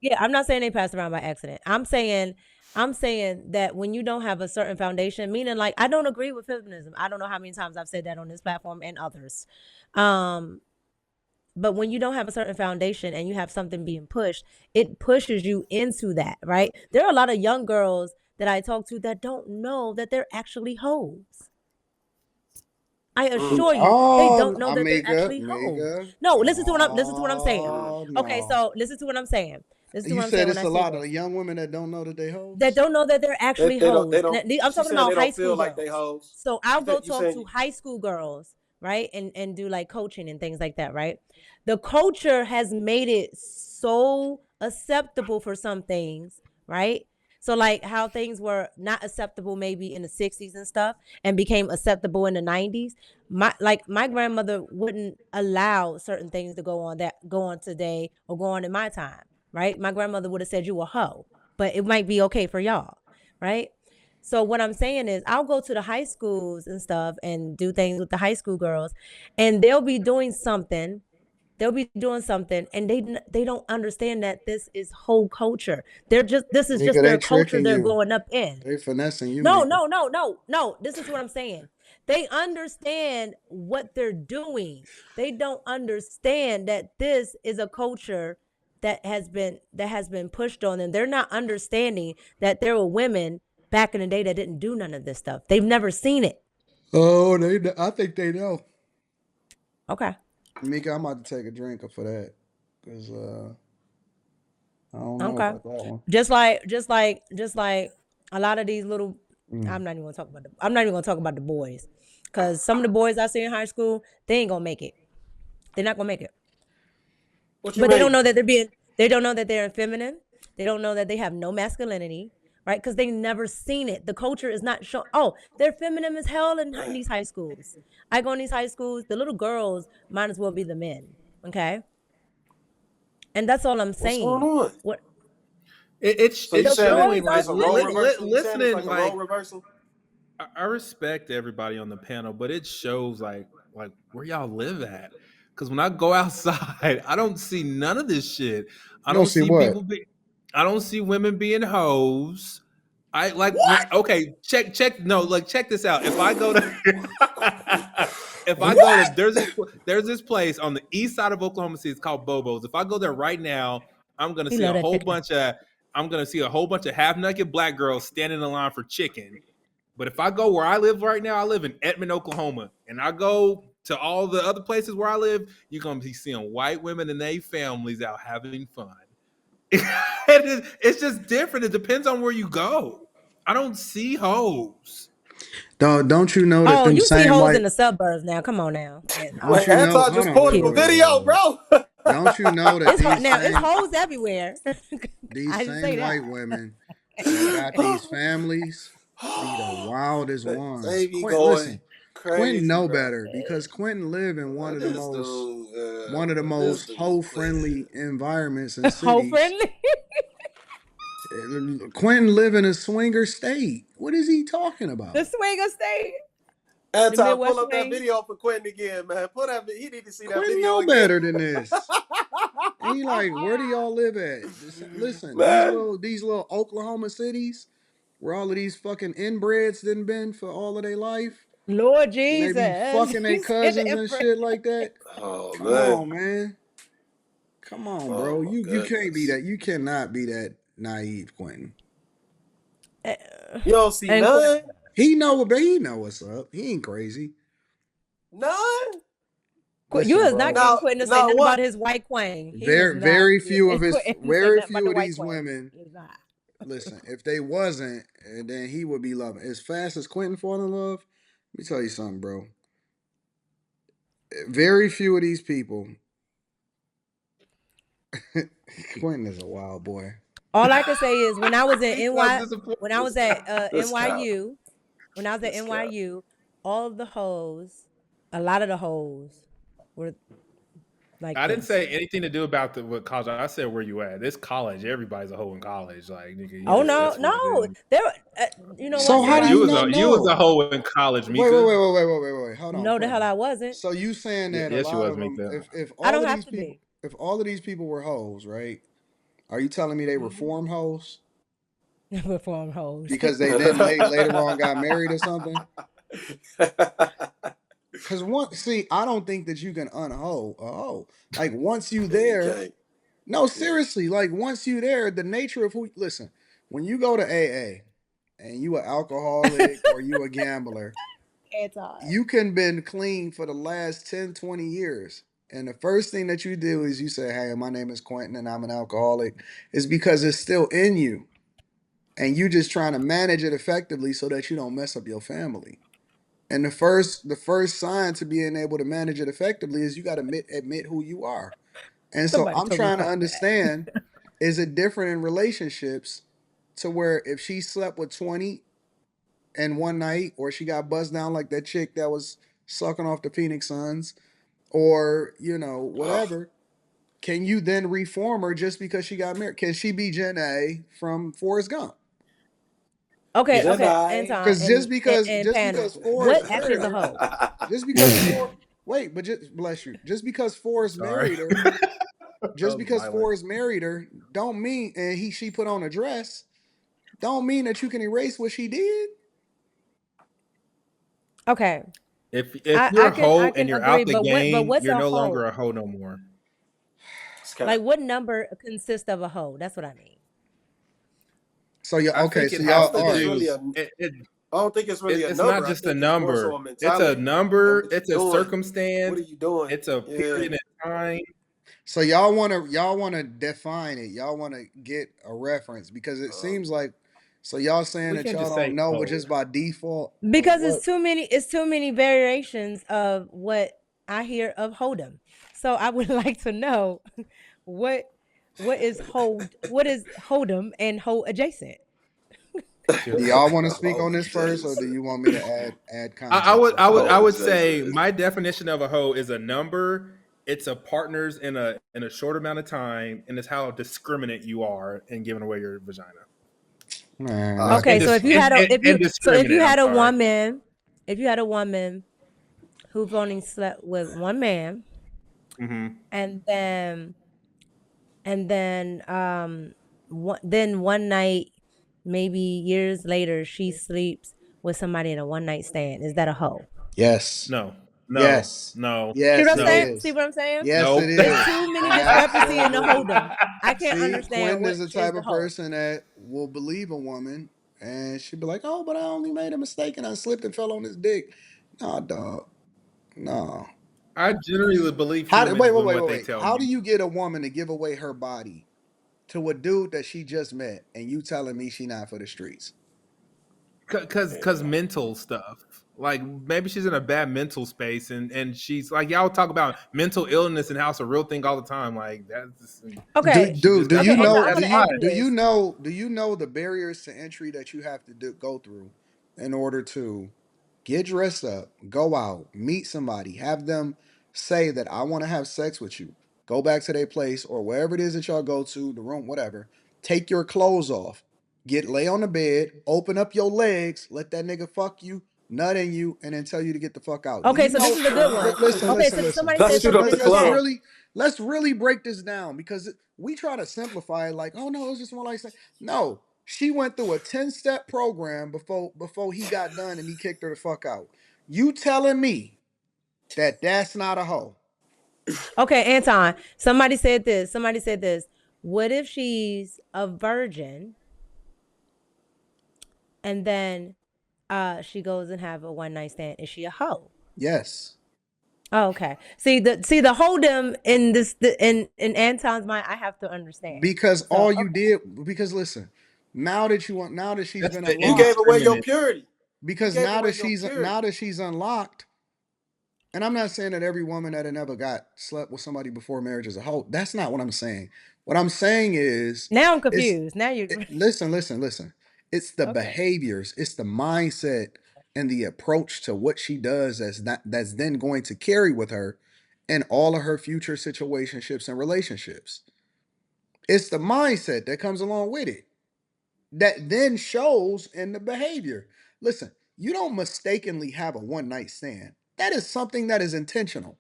Yeah, I'm not saying they passed around by accident. I'm saying that when you don't have a certain foundation, meaning like I don't agree with feminism. I don't know how many times I've said that on this platform and others. Um, but when you don't have a certain foundation and you have something being pushed, it pushes you into that, right? There are a lot of young girls that I talk to that don't know that they're actually hoes. I assure you, they Oh, don't know that they're amiga, actually hoes. amiga. No, listen to what I'm saying. Oh Okay, no. so listen to what I'm saying. Listen to You what I'm said saying when it's I a say lot of this. young women that don't know that they That hoes. don't know that they're They, actually they don't they hoes. don't. I'm She's talking saying about they high don't school feel like they girls. hoes. So I'll go You talk to saying high school girls, right? And do like coaching and things like that, right? The culture has made it so acceptable for some things, right? So like how things were not acceptable maybe in the 60s and stuff and became acceptable in the 90s. My grandmother wouldn't allow certain things to go on today or go on in my time, right? My grandmother would have said you a hoe, but it might be okay for y'all, right? So what I'm saying is I'll go to the high schools and stuff and do things with the high school girls and they'll be doing something and they don't understand that this is whole culture. This is Nigga, just they their culture tricking they're you. growing up in. They finessing you, No, nigga. no, no, no, no. This is what I'm saying. They understand what they're doing. They don't understand that this is a culture that has been pushed on them. They're not understanding that there were women back in the day that didn't do none of this stuff. They've never seen it. Oh, I think they know. Okay. Mika, I'm about to take a drink for that. Cause I don't know Okay. about that one. Just like a lot of these little Mm. I'm not even gonna talk about the boys. Cause some of the boys I see in high school, they ain't gonna make it. They're not gonna make it. what you But they don't mean? know that they don't know that they're feminine. They don't know that they have no masculinity, right? Because they never seen it. The culture is not show. Oh, they're feminine as hell in these high schools. I go in these high schools. The little girls might as well be the men. Okay, and that's all I'm What's going saying. on? What So you the it's saying that showing boys like are it's a role feminine. reversal? You saying it's listening like a role like reversal? I respect everybody on the panel, but it shows like where y'all live at. Because when I go outside, I don't see none of this shit. I You don't don't see see what? people be. I don't see women being hoes. I like What? okay, check no, like check this out. If I go to if I go to What? there's this place on the east side of Oklahoma City, it's called Bobo's. If I go there right now, I'm gonna He see a love that whole chicken. bunch of I'm gonna see a whole bunch of half naked black girls standing in line for chicken. But if I go where I live right now, I live in Edmond, Oklahoma, and I go to all the other places where I live, you're gonna be seeing white women and their families out having fun. It's just different. It depends on where you go. I don't see hoes. Don't you know that Oh, them you see same hoes white? in the suburbs now. Come on now. Yeah, Don't Wait, you know? Anton Hold just on, pulled wait, up a wait, period. wait, wait, video, wait. bro. Don't you know that It's now it's hoes everywhere. these I didn't say same that. white women that got these families be the wildest They ones? be Listen, going Quentin crazy, know bro. better because Quentin live in This dude, one of the this most dude, hoe please. friendly environments and Hoe cities. friendly. Quentin live in a swinger state. What is he talking The about? swinger state. The Anton, pull Midwest up that swing. video for Quentin again, man. Pull that. He need to see that Quentin video know again. better than this. And he like, where do y'all live at? Listen, Man, these little Oklahoma cities where all of these fucking inbreds done been for all of their life, Lord and they be Jesus. fucking their He said cousins it and for shit like that. oh Come man, on, man. Come on, oh bro. my You can't be goodness. that. You cannot be that naive, Quentin. You don't see and Quentin. none, He know what's up. He ain't crazy. none. You Listen, is not bro. getting Now, Quentin to say now nothing about what? his white queen. He is Very, not getting Quentin to say very nothing about few the of white these queen. women. He is not. Listen, if they wasn't, then he would be loving. As fast as Quentin fall in love, let me tell you something, bro. Very few of these people. Quentin is a wild boy. All I can say is He's so disappointed. When I This was at this cow, this cow. NYU, all of the hoes, a lot of the hoes were like I didn't this. say anything to do about the what college. I said where you at. This college, everybody's a hoe in college. Like nigga, you Oh just no, that's what it no, is. there. You know So what? how There do are you some. not You was a know? hoe in college, Wait, wait, Mika. wait, wait, wait, wait, wait, wait. Hold on, No, the hell Quentin. I wasn't. So you saying that a Yes, you lot was, of them, Mika. if I all don't of have these to people, be. if all of these people were hoes, right? Are you telling me they reform hoes Reform hoes. because they then later on got married or something? Because I don't think that you can unhoe a hoe. Like once you there, no, seriously, like once you there, the nature of listen, when you go to AA and you an alcoholic or you a gambler, you can been clean for the last 10, 20 years. And the first thing that you do is you say, hey, my name is Quentin and I'm an alcoholic. Is because it's still in you. And you just trying to manage it effectively so that you don't mess up your family. And the first sign to being able to manage it effectively is you got to admit who you are. And so Somebody I'm told me trying to fuck understand, is it different in relationships to where if she slept with 20 in one night, or she got buzzed down like that chick that was sucking off the Phoenix Suns, or whatever, can you then reform her just because she got married? Can she be Jen A from Forrest Gump? Okay, Good okay, night. Anton Because just and because and just panel. because Forrest What actually is married a her, hoe? just because wait, but just bless you, just because Forrest Sorry. married her, That just was because violent. Forrest married her, don't mean and she put on a dress, don't mean that you can erase what she did. Okay, If I you're I a can I hoe and can you're agree, out the but game, what's you're a no hoe? longer a hoe no more. Like what number consists of a hoe? That's what I mean. So yeah, I okay, think so it I has y'all don't to think all it's right. really do. a. I don't think it's really a It's not number. I just a think it's more so a number. It's a mentality. And number. what you It's a doing? What circumstance. are you doing? It's a Yeah. period in time. So y'all wanna define it. Y'all wanna get a reference because it Um, seems like so y'all saying We that can't y'all just say don't know, but hoe. just by default of Because what. it's too many variations of what I hear of hold'em. So I would like to know what what is hold'em and hold adjacent. Do Just y'all want to speak on oh, this first, or do Jason. you want me to add I context would as I to would I what? Oh, would say Jason. my definition of a hoe is a number. It's a partners in a short amount of time, and it's how discriminate you are in giving away your vagina. Man, Okay, so if you had a if you Indiscriminate. I'm had a sorry. woman, if you had a woman who've only slept with one man, Hmm. and then one night, maybe years later, she sleeps with somebody in a one night stand. Is that a hoe? yes, No, no, yes, no, See what yes, I'm it saying? no, See is. what I'm saying? Yes, it no. It's is. too many discrepancy in the Absolutely. hold'em. I can't See, understand Quentin what is the is type the of hoe. person that will believe a woman, and she'd be like, "Oh, but I only made a mistake and I slipped and fell on his dick." Nah, dog. No. I generally believe How? humans Wait, wait, when wait, what wait, they wait. tell How do me. you get a woman to give away her body to a dude that she just met, and you telling me she not for the streets? Cause mental stuff. Like maybe she's in a bad mental space, and she's like y'all talk about mental illness and how it's a real thing all the time. Like that's Do Okay. she do just do got you Okay, Anton, know I'm do gonna you ask you do you this. know do you know the barriers to entry that you have to go through in order to get dressed up, go out, meet somebody, have them say that I want to have sex with you. Go back to their place or wherever it is that y'all go to, the room, whatever. Take your clothes off. Lay on the bed, open up your legs, let that nigga fuck you, nut in you, and then tell you to get the fuck out. Do Okay, you so this know? is a good one. Listen, Okay, listen, so listen. somebody Let's said Listen. shoot up something the in the chat. club. Let's really break this down because we try to simplify it like, oh no, it's just one like no. She went through a 10-step program before he got done and he kicked her the fuck out. You telling me that that's not a hoe? Okay, Anton. Somebody said this. Somebody said this. What if she's a virgin and then she goes and have a one night stand? Is she a hoe? Yes. Oh, okay. See the hold'em in in Anton's mind. I have to understand. Because So all you okay. did because listen, now that she's that's been the You gave unlocked, away your indiscriminate. purity. You because gave away your now purity. that she's unlocked, and I'm not saying that every woman that had never got slept with somebody before marriage is a hoe. That's not what I'm saying. What I'm saying is, Now I'm it's confused. Now you listen, listen, listen. It's the okay. behaviors, it's the mindset and the approach to what she does that's then going to carry with her in all of her future situationships and relationships. It's the mindset that comes along with it that then shows in the behavior. Listen, you don't mistakenly have a one night stand. That is something that is intentional.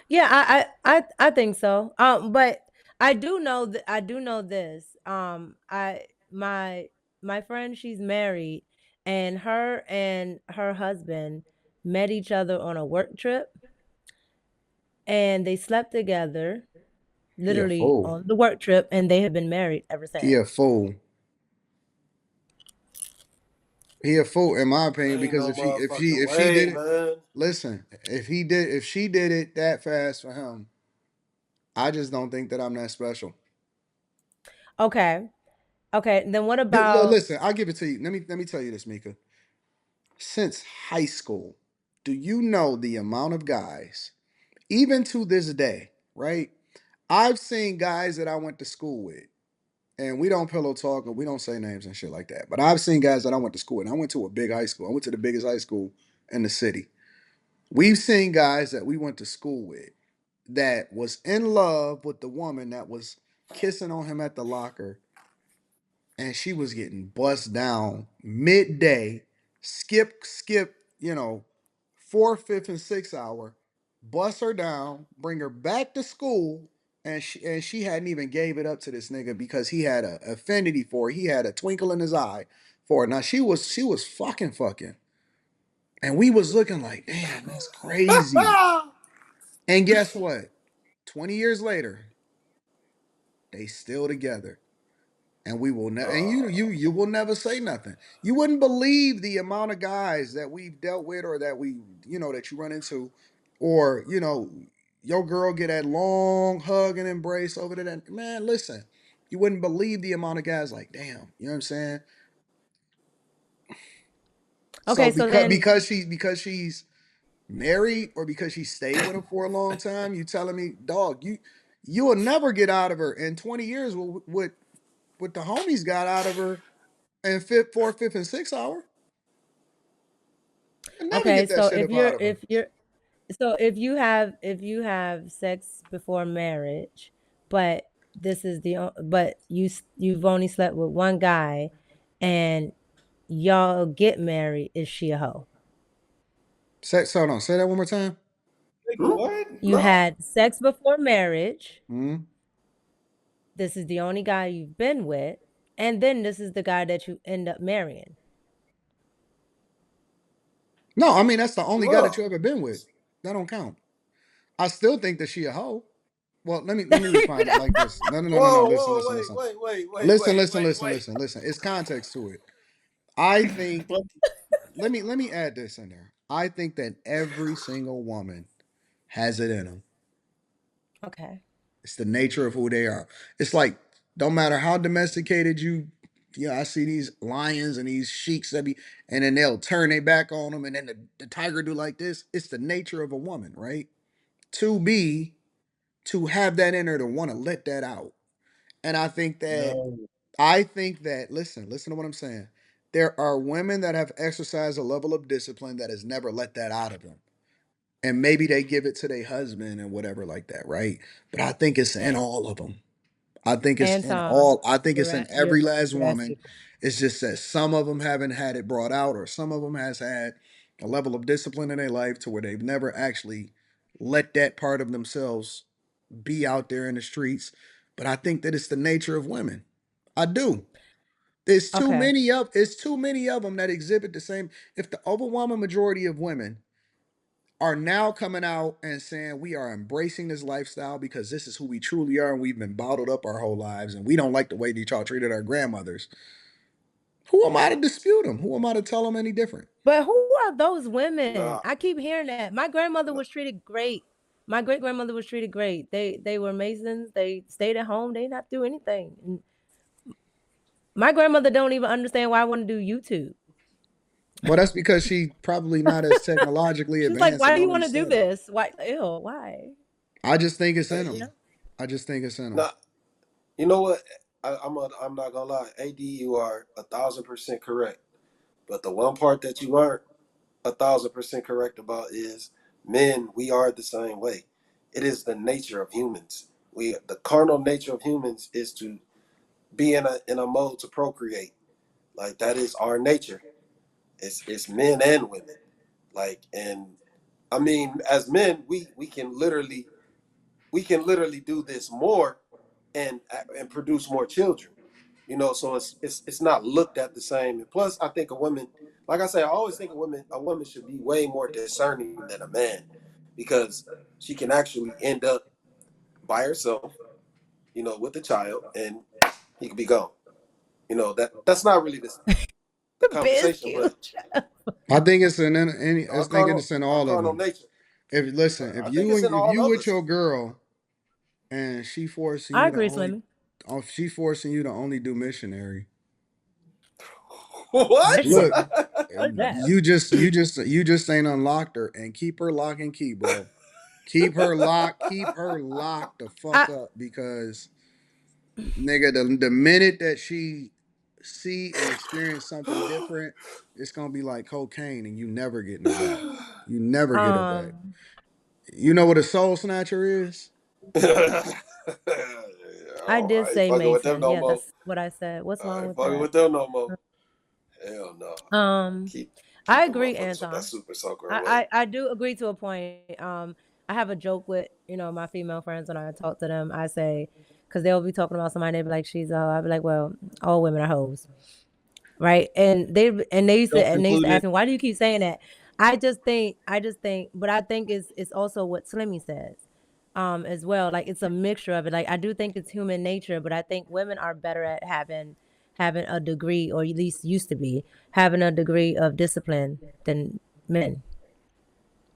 Yeah, I think so. But I do know that I do know this. I my friend, she's married, and her husband met each other on a work trip, and they slept together, He a literally fool. on the work trip, and they have been married ever He a since. fool. He a fool, in my opinion, Ain't because no motherfucking if she way, did it, man. listen, if she did it that fast for him, I just don't think that I'm that special. Okay. Okay. Then what about Listen, I'll give it to you. Let me tell you this, Mika. Since high school, do you know the amount of guys, even to this day, right? I've seen guys that I went to school with, and we don't pillow talk or we don't say names and shit like that. But I've seen guys that I went to school with. And I went to a big high school. I went to the biggest high school in the city. We've seen guys that we went to school with that was in love with the woman that was kissing on him at the locker, and she was getting bust down midday, skip, fourth, fifth, and sixth hour, bust her down, bring her back to school, and she hadn't even gave it up to this nigga because he had a affinity for her. He had a twinkle in his eye for it. Now she was fucking, and we was looking like, damn, that's crazy. And guess what? 20 years later, they still together. And we will never, and you will never say nothing. You wouldn't believe the amount of guys that we've dealt with, or that that you run into, or your girl get that long hug and embrace over to that man. Listen, you wouldn't believe the amount of guys like, damn, you know what I'm saying? So okay, so then because she's married, or because she stayed with him for a long time, you telling me, dog, you will never get out of her in 20 years what the homies got out of her in fifth, fourth, fifth, and sixth hour. You'll never okay, get that so shit if up you're out of her. if you're so if you have sex before marriage, but but you've only slept with one guy, and y'all get married, is she a hoe? Hold on, say that one more time. Nigga, Hmm? what? You No. had sex before marriage. Hmm. This is the only guy you've been with, and then this is the guy that you end up marrying. No, I mean that's the only guy that No. you ever been with. That don't count. I still think that she a hoe. Well, let me refine it like this. No, no, no, no, no. Whoa, Listen, whoa, listen, wait, listen. wait, wait, wait, Listen, wait, listen, wait, listen, wait. listen, listen. It's context to it. I think What? let me add this in there. I think that every single woman has it in them. Okay. It's the nature of who they are. It's like, don't matter how domesticated I see these lions and these sheiks that be, and then they'll turn their back on them, and then the tiger do like this. It's the nature of a woman, right? To be, to have that in her, to want to let that out. And No. I think that, listen to what I'm saying. There are women that have exercised a level of discipline that has never let that out of them. And maybe they give it to their husband and whatever like that, right? But I think it's in A- all of them. I think it's in Anton, all. I think it's in you're every last woman. asking. It's just that some of them haven't had it brought out, or some of them has had a level of discipline in their life to where they've never actually let that part of themselves be out there in the streets. But I think that it's the nature of women. I do. Okay. It's too many of them that exhibit the same. If the overwhelming majority of women are now coming out and saying we are embracing this lifestyle because this is who we truly are, and we've been bottled up our whole lives, and we don't like the way that y'all treated our grandmothers. Who am I to dispute them? Who am I to tell them any different? But who are those women? Nah. I keep hearing that. My grandmother Nah. was treated great. My great grandmother was treated great. They were Masons. They stayed at home. They didn't have to do anything. And my grandmother don't even understand why I want to do YouTube. Well, that's because she probably not as technologically She's like, advanced "Why and do you don't want to do understand it. this? Why? Ew, why? I just think it's in You, You them. know?" I just think it's in them. nah. You know what? I'm not gonna lie. Ad, you are 1,000% correct. But the one part that you aren't 1,000% correct about is men. We are the same way. It is the nature of humans. The carnal nature of humans is to be in a mode to procreate. Like that is our nature. It's men and women. Like, and I mean, as men, we can literally do this more. and produce more children. You know, so it's not looked at the same. And plus, I think a woman, like I say, I always think a woman should be way more discerning than a man, because she can actually end up by herself, you know, with a child, and he could be gone. You know, that's not really the Biz conversation, but cute. I think it's in any. I think it's in our all of carnal them. nature. If listen, I think it's in if all you of with us. your girl and she forcing I you to agree, only, Slimmy. she forcing you to only do missionary. What? Look, Missionary. What is that? you just ain't unlocked her, and keep her lock and key, bro. Keep her locked the I fuck up, because nigga, the minute that she see and experience something different, it's gonna be like cocaine, and you never getting her back. You never get her back. um You know what a soul snatcher is? I Oh, did I ain't say fucking with them Mason. no Yeah, more. that's what I said. What's I wrong ain't with fucking that? with them no more. Hell no. Um, Keep I them agree, motherfuckers with that Anton. super soaker away. I do agree to a point. I have a joke with my female friends when I talk to them. I say, because they'll be talking about somebody, they be like, she's a hoe. I'll be like, well, all women are hoes, right? And they used to Self-included. ask me, why do you keep saying that? I just think, but I think it's also what Slimmy says, as well. Like it's a mixture of it. Like I do think it's human nature, but I think women are better at having a degree, or at least used to be having a degree of discipline than men.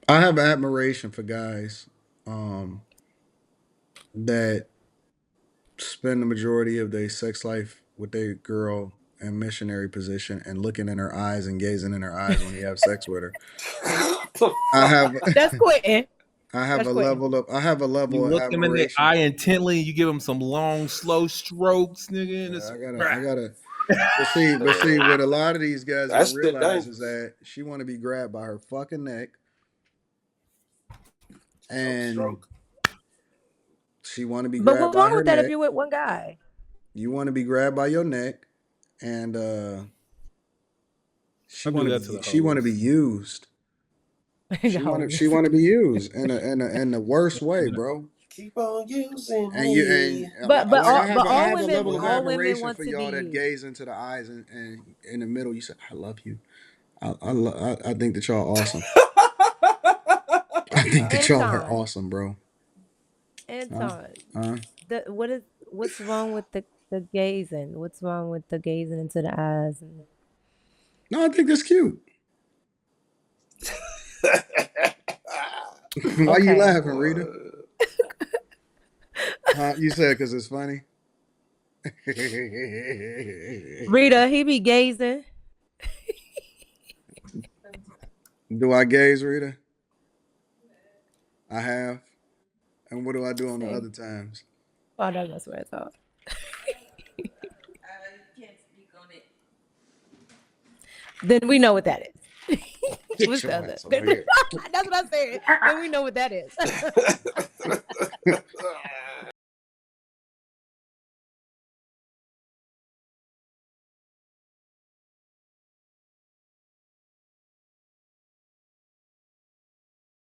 I have admiration for guys um, that spend the majority of their sex life with their girl in missionary position and looking in her eyes and gazing in her eyes when you have sex with her. The I fuck? have That's quitting. That's quitting. I have a level You of look them in the admiration. eye intently. You give them some long, slow strokes, nigga, and Yeah, it's I gotta. But see, what a lot of these guys That don't shit realize is dangerous. that she want to be grabbed by her fucking neck, Choke and stroke. she want to be But grabbed what's by wrong her with that if neck. you're with one guy? You want to be grabbed by your neck, and I do that to the she want to be hoes. used. She Hoes. want to be used in the worst way, bro. Keep on using And you me. But like all but I all have a level of women admiration want for to be y'all that used. gaze into the eyes, and in the middle you say, "I love you." I think that y'all awesome. I think that y'all are Anton, awesome, bro. Huh? Anton, Huh? what's wrong with the gazing? What's wrong with the gazing into the eyes? No, I think that's cute. Why you Okay, laughing, Rita? Huh? You said because it's funny. Rita, he be gazing. Do I gaze, Rita? I have. And what do I do on the See, other times? oh, that's my swear thought. Then we know what that is. Get What's the your other? ass over here. That's what I said. Then we know what that is.